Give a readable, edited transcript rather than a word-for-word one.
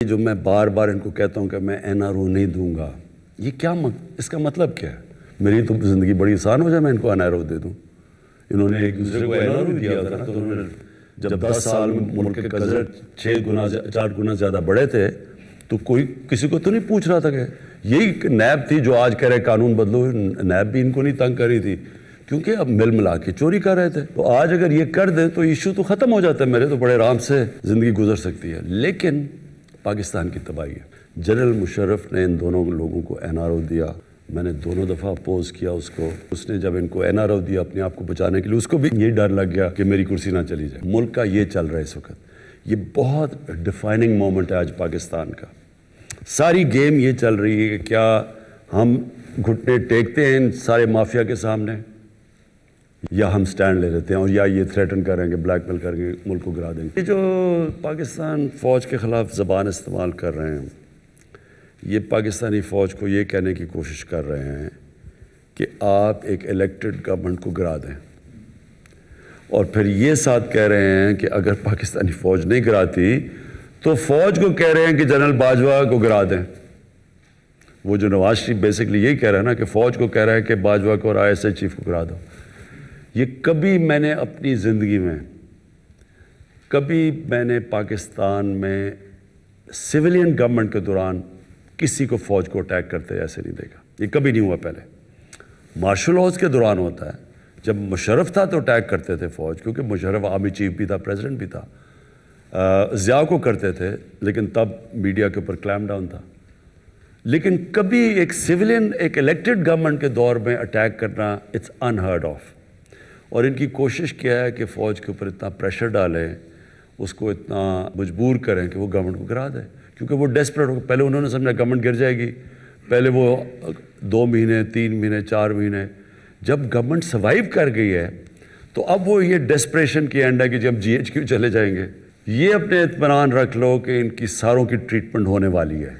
جو میں بار بار ان کو کہتا ہوں کہ میں این آر او نہیں دوں گا، یہ کیا اس کا مطلب کیا ہے؟ میری تو زندگی بڑی آسان ہو جائے میں ان کو این آر او دے دوں۔ انہوں نے ایک دوسرے کو این آر او دیا تھا نا، تو انہوں نے جب 10 سال میں ملک کے قرضے 4 گنا زیادہ بڑھے تھے تو کوئی کسی کو تو نہیں پوچھ رہا تھا کہ یہی نیب تھی جو آج کہہ رہے قانون بدلو۔ نیب بھی ان کو نہیں تنگ کر رہی تھی کیونکہ اب مل ملا کے چوری کر رہے تھے، تو آج اگر یہ کر دیں تو ایشو تو ختم ہو جاتا ہے، میرے تو بڑے آرام سے زندگی گزر سکتی ہے۔ لیکن پاکستان کی تباہی ہے۔ جنرل مشرف نے ان دونوں لوگوں کو این آر او دیا، میں نے دونوں دفعہ اپوز کیا اس کو۔ اس نے جب ان کو این آر او دیا اپنے آپ کو بچانے کے لیے، اس کو بھی یہ ڈر لگ گیا کہ میری کرسی نہ چلی جائے۔ ملک کا یہ چل رہا ہے اس وقت، یہ بہت ڈیفائننگ مومنٹ ہے آج پاکستان کا۔ ساری گیم یہ چل رہی ہے کہ کیا ہم گھٹنے ٹیکتے ہیں ان سارے مافیا کے سامنے، یا ہم سٹینڈ لے لیتے ہیں اور یا یہ تھریٹن کریں گے، بلیک میل کر کے ملک کو گرا دیں گے۔ یہ جو پاکستان فوج کے خلاف زبان استعمال کر رہے ہیں، یہ پاکستانی فوج کو یہ کہنے کی کوشش کر رہے ہیں کہ آپ ایک الیکٹڈ گورنمنٹ کو گرا دیں، اور پھر یہ ساتھ کہہ رہے ہیں کہ اگر پاکستانی فوج نہیں گراتی تو فوج کو کہہ رہے ہیں کہ جنرل باجوہ کو گرا دیں۔ وہ جو نواز شریف بیسکلی یہی کہہ رہا ہے نا کہ فوج کو کہہ رہا ہے کہ باجوہ کو اور آئی ایس آئی چیف کو گرا دو۔ یہ کبھی میں نے اپنی زندگی میں پاکستان میں سویلین گورنمنٹ کے دوران کسی کو فوج کو اٹیک کرتے ایسے نہیں دیکھا، یہ کبھی نہیں ہوا۔ پہلے مارشل لاز کے دوران ہوتا ہے، جب مشرف تھا تو اٹیک کرتے تھے فوج، کیونکہ مشرف آرمی چیف بھی تھا، پریزیڈنٹ بھی تھا۔ ضیاء کو کرتے تھے لیکن تب میڈیا کے اوپر کلیم ڈاؤن تھا۔ لیکن کبھی ایک سویلین ایک الیکٹڈ گورنمنٹ کے دور میں اٹیک کرنا اٹس انہرڈ آف۔ اور ان کی کوشش کیا ہے کہ فوج کے اوپر اتنا پریشر ڈالیں، اس کو اتنا مجبور کریں کہ وہ گورنمنٹ کو گرا دیں، کیونکہ وہ ڈیسپریٹ ہو۔ پہلے انہوں نے سمجھا گورنمنٹ گر جائے گی، پہلے وہ 2 مہینے 3 مہینے 4 مہینے، جب گورنمنٹ سروائیو کر گئی ہے تو اب وہ یہ ڈیسپریشن کی اینڈ ہے کہ جب GHQ چلے جائیں گے۔ یہ اپنے اطمینان رکھ لو کہ ان کی ساروں کی ٹریٹمنٹ ہونے والی ہے۔